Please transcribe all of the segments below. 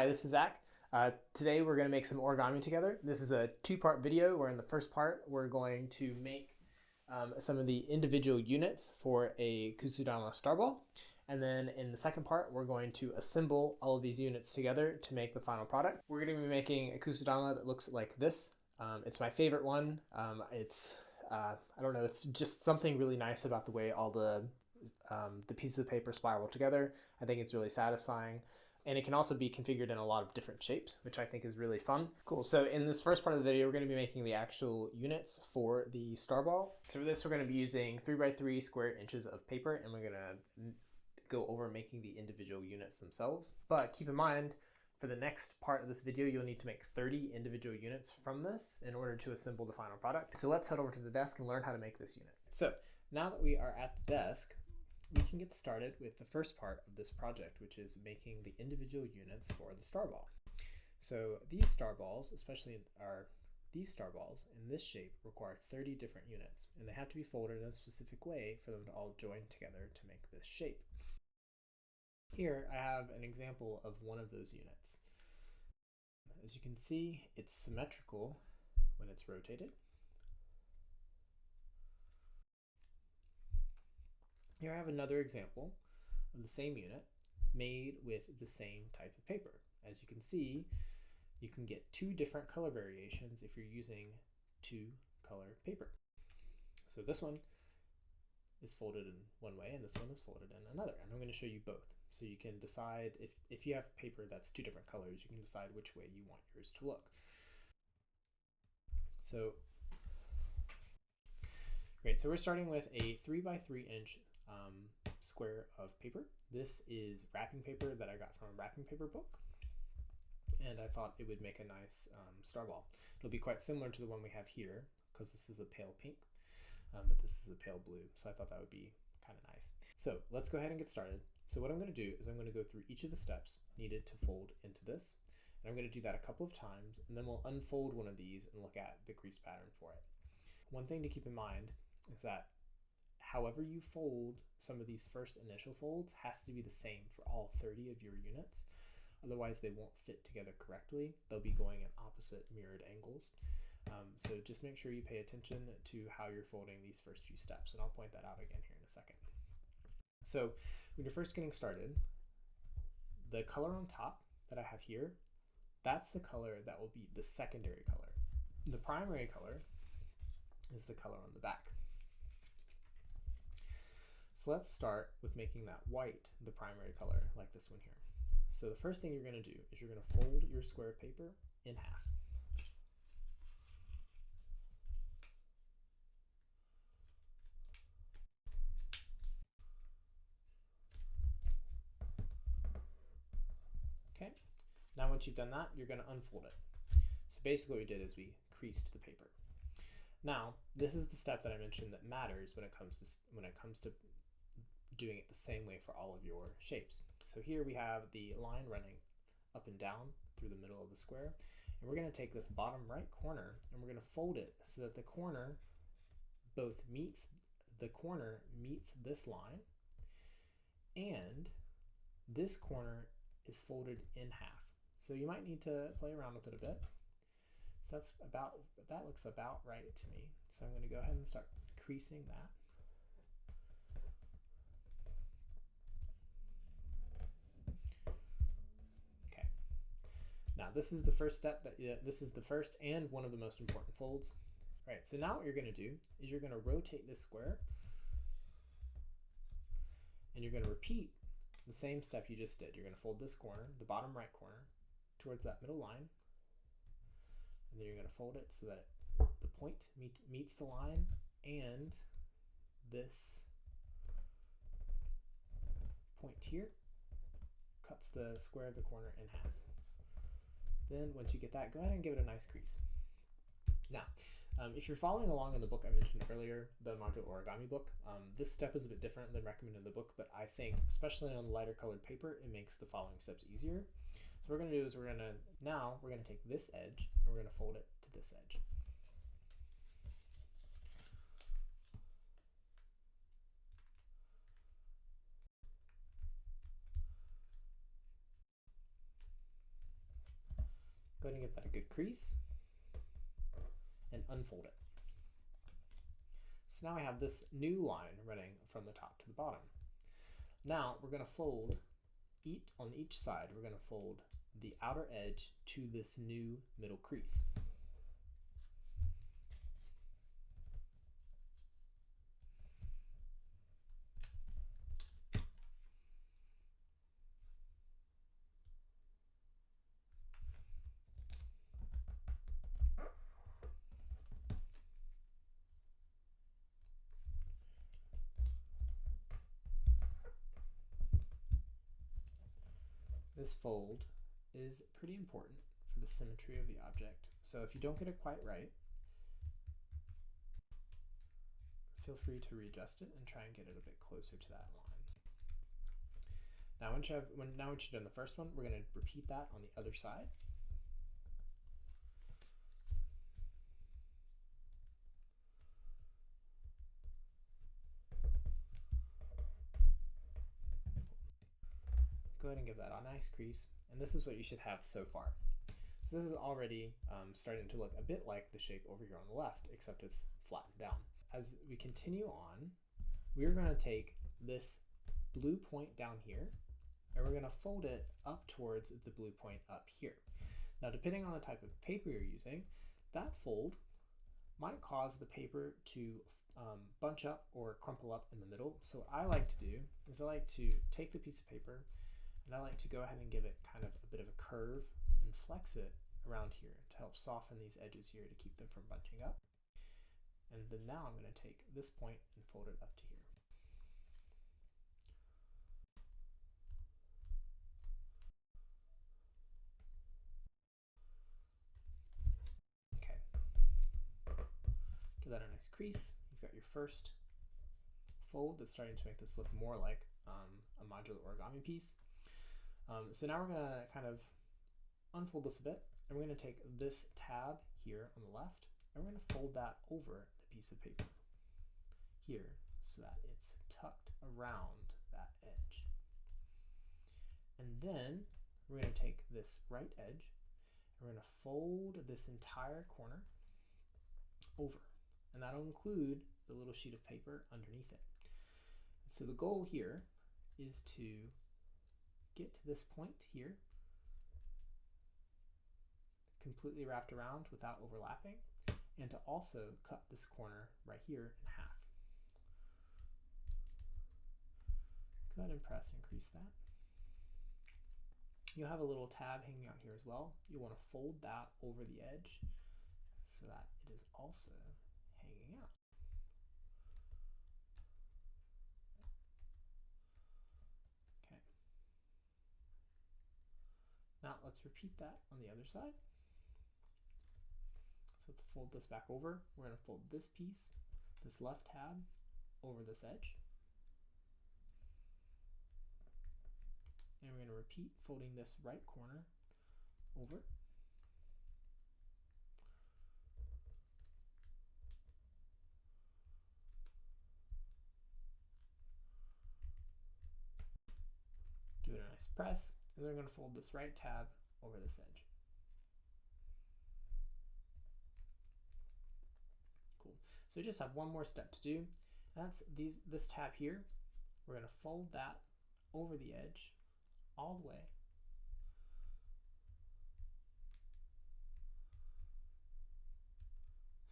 Hi, this is Zach. Today we're going to make some origami together. This is a two-part video where in the first part we're going to make some of the individual units for a kusudama star ball. And then in the second part we're going to assemble all of these units together to make the final product. We're going to be making a kusudama that looks like this. It's my favorite one. I don't know, it's just something really nice about the way all the pieces of paper spiral together. I think it's really satisfying. And it can also be configured in a lot of different shapes, which I think is really fun. Cool, so in this first part of the video, we're gonna be making the actual units for the star ball. So for this, we're gonna be using 3x3 square inches of paper, and we're gonna go over making the individual units themselves. But keep in mind, for the next part of this video, you'll need to make 30 individual units from this in order to assemble the final product. So let's head over to the desk and learn how to make this unit. So now that we are at the desk, we can get started with the first part of this project, which is making the individual units for the star ball. So these star balls, these star balls in this shape require 30 different units, and they have to be folded in a specific way for them to all join together to make this shape. Here I have an example of one of those units. As you can see, it's symmetrical when it's rotated. Here I have another example of the same unit made with the same type of paper. As you can see, you can get two different color variations if you're using two color paper. So this one is folded in one way and this one is folded in another. And I'm going to show you both. So you can decide if you have paper that's two different colors, you can decide which way you want yours to look. So great, so we're starting with a 3x3 inch square of paper. This is wrapping paper that I got from a wrapping paper book, and I thought it would make a nice star ball. It'll be quite similar to the one we have here because this is a pale pink, but this is a pale blue, so I thought that would be kind of nice. So let's go ahead and get started. So what I'm going to do is I'm going to go through each of the steps needed to fold into this, and I'm going to do that a couple of times, and then we'll unfold one of these and look at the crease pattern for it. One thing to keep in mind is that however you fold some of these first initial folds has to be the same for all 30 of your units. Otherwise they won't fit together correctly. They'll be going in opposite mirrored angles. So just make sure you pay attention to how you're folding these first few steps, and I'll point that out again here in a second. So when you're first getting started, the color on top that I have here, that's the color that will be the secondary color. The primary color is the color on the back. So let's start with making that white the primary color, like this one here. So the first thing you're going to do is you're going to fold your square of paper in half. Okay, now once you've done that, you're going to unfold it. So basically what we did is we creased the paper. Now, this is the step that I mentioned that matters when it comes to doing it the same way for all of your shapes. So here we have the line running up and down through the middle of the square, and we're going to take this bottom right corner and we're going to fold it so that the corner meets this line, and this corner is folded in half. So you might need to play around with it a bit. So that looks about right to me. So I'm going to go ahead and start creasing that. Now this is the first step, this is the first and one of the most important folds. All right, so now what you're going to do is you're going to rotate this square, and you're going to repeat the same step you just did. You're going to fold this corner, the bottom right corner, towards that middle line, and then you're going to fold it so that the point meets the line, and this point here cuts the square of the corner in half. Then once you get that, go ahead and give it a nice crease. Now, if you're following along in the book I mentioned earlier, the modular origami book, this step is a bit different than recommended in the book, but I think, especially on lighter colored paper, it makes the following steps easier. So what we're going to do is we're going to take this edge and we're going to fold it to this edge. Go ahead and give that a good crease and unfold it. So now we have this new line running from the top to the bottom. Now we're going to fold on each side, we're going to fold the outer edge to this new middle crease. This fold is pretty important for the symmetry of the object. So if you don't get it quite right, feel free to readjust it and try and get it a bit closer to that line. Now once you've done the first one, we're going to repeat that on the other side. Go ahead and give that a nice crease, and this is what you should have so far. So this is already starting to look a bit like the shape over here on the left, except it's flattened down. As we continue on, we're going to take this blue point down here, and we're going to fold it up towards the blue point up here. Now depending on the type of paper you're using, that fold might cause the paper to bunch up or crumple up in the middle. So what I like to do is I like to take the piece of paper and I like to go ahead and give it kind of a bit of a curve and flex it around here to help soften these edges here to keep them from bunching up. And then now I'm going to take this point and fold it up to here. Okay. Give that a nice crease. You've got your first fold that's starting to make this look more like a modular origami piece. So now we're going to kind of unfold this a bit, and we're going to take this tab here on the left, and we're going to fold that over the piece of paper here so that it's tucked around that edge. And then we're going to take this right edge, and we're going to fold this entire corner over, and that'll include the little sheet of paper underneath it. So the goal here is to get to this point here, completely wrapped around without overlapping, and to also cut this corner right here in half. Go ahead and press and crease that. You'll have a little tab hanging out here as well. You want to fold that over the edge so that it is also hanging out. Now let's repeat that on the other side. So let's fold this back over. We're going to fold this piece, this left tab, over this edge. And we're going to repeat folding this right corner over. Give it a nice press. And then we're going to fold this right tab over this edge. Cool. So we just have one more step to do. That's this tab here. We're going to fold that over the edge all the way.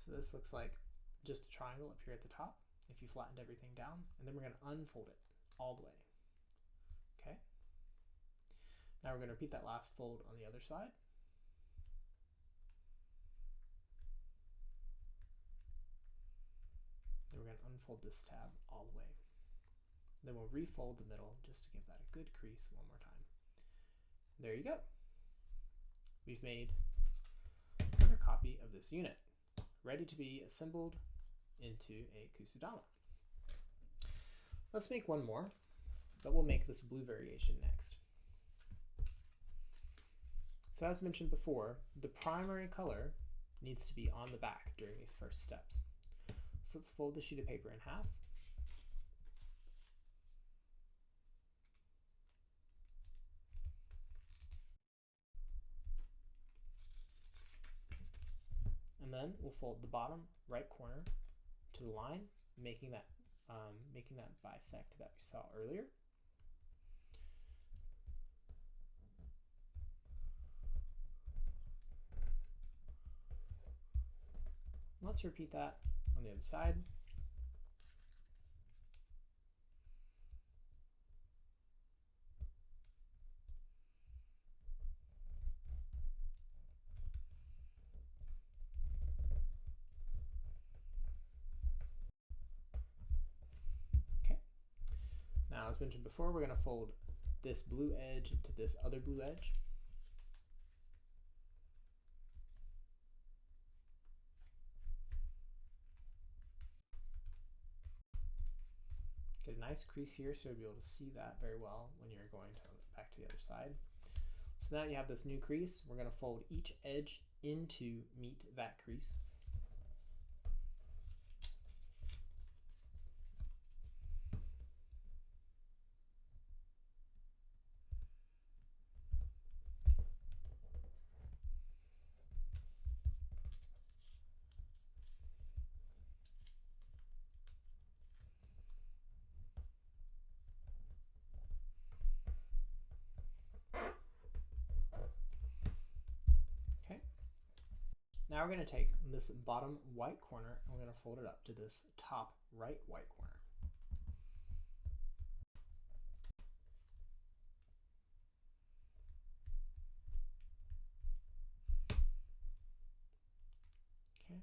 So this looks like just a triangle up here at the top if you flattened everything down. And then we're going to unfold it all the way. Okay. Now we're going to repeat that last fold on the other side. Then we're going to unfold this tab all the way. Then we'll refold the middle just to give that a good crease one more time. There you go. We've made another copy of this unit, ready to be assembled into a kusudama. Let's make one more, but we'll make this blue variation next. So as mentioned before, the primary color needs to be on the back during these first steps. So let's fold the sheet of paper in half. then we'll fold the bottom right corner to the line, making that bisect that we saw earlier. Let's repeat that on the other side. Okay. Now, as mentioned before, we're going to fold this blue edge to this other blue edge. Get a nice crease here so you'll be able to see that very well when you're going back to the other side. So now you have this new crease. We're going to fold each edge in to meet that crease. Now we're going to take this bottom white corner and we're going to fold it up to this top right white corner. Okay.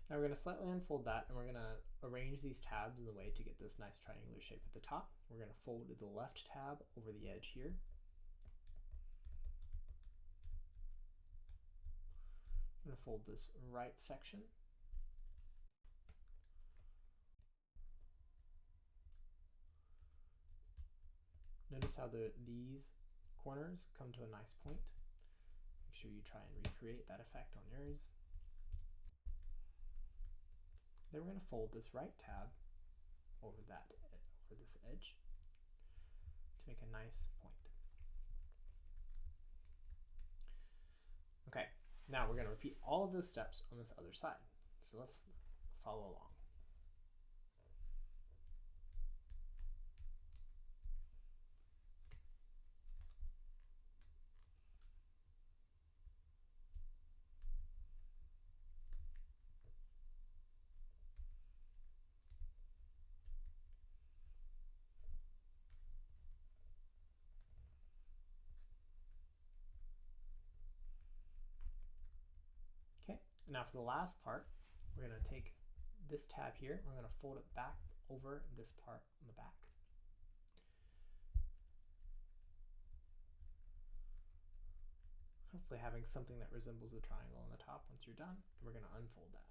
Now we're going to slightly unfold that and we're going to arrange these tabs in the way to get this nice triangular shape at the top. We're going to fold the left tab over the edge here. I'm going to fold this right section. Notice how these corners come to a nice point. Make sure you try and recreate that effect on yours. Then we're going to fold this right tab over this edge to make a nice point. Okay. Now we're going to repeat all of those steps on this other side. So let's follow along. Okay, now for the last part, we're going to take this tab here, we're going to fold it back over this part on the back. Hopefully having something that resembles a triangle on the top once you're done, and we're going to unfold that.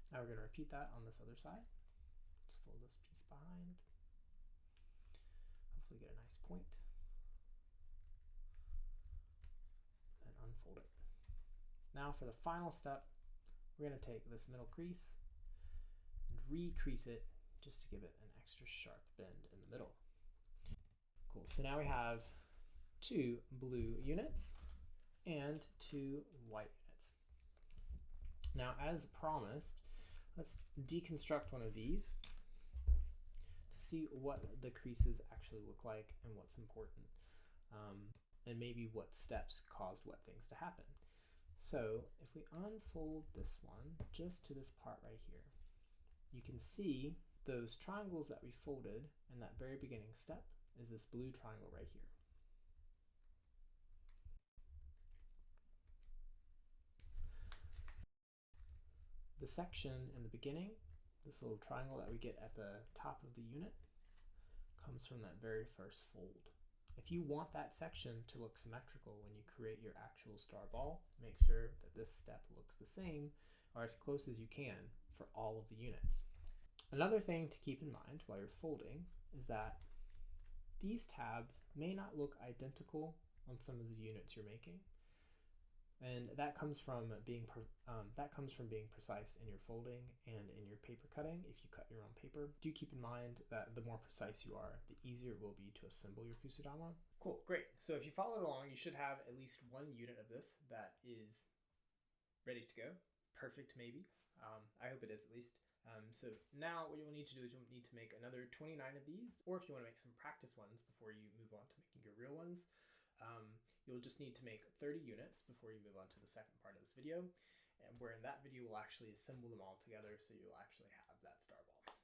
Now we're going to repeat that on this other side. Let's fold this piece behind. Hopefully get a nice point. And unfold it. Now for the final step, we're going to take this middle crease and recrease it just to give it an extra sharp bend in the middle. Cool, so now we have 2 blue units and 2 white units. Now as promised, let's deconstruct one of these to see what the creases actually look like and what's important, and maybe what steps caused what things to happen. So if we unfold this one just to this part right here, you can see those triangles that we folded in that very beginning step is this blue triangle right here. The section in the beginning, this little triangle that we get at the top of the unit, comes from that very first fold. If you want that section to look symmetrical when you create your actual star ball, make sure that this step looks the same or as close as you can for all of the units. Another thing to keep in mind while you're folding is that these tabs may not look identical on some of the units you're making. And that comes from being precise in your folding and in your paper cutting. If you cut your own paper, do keep in mind that the more precise you are, the easier it will be to assemble your kusudama. Cool, great. So if you followed along, you should have at least one unit of this that is ready to go. Perfect, maybe. I hope it is at least. So now what you'll need to do is you'll need to make another 29 of these, or if you want to make some practice ones before you move on to making your real ones, you'll just need to make 30 units before you move on to the second part of this video, and where in that video we'll actually assemble them all together so you'll actually have that star ball.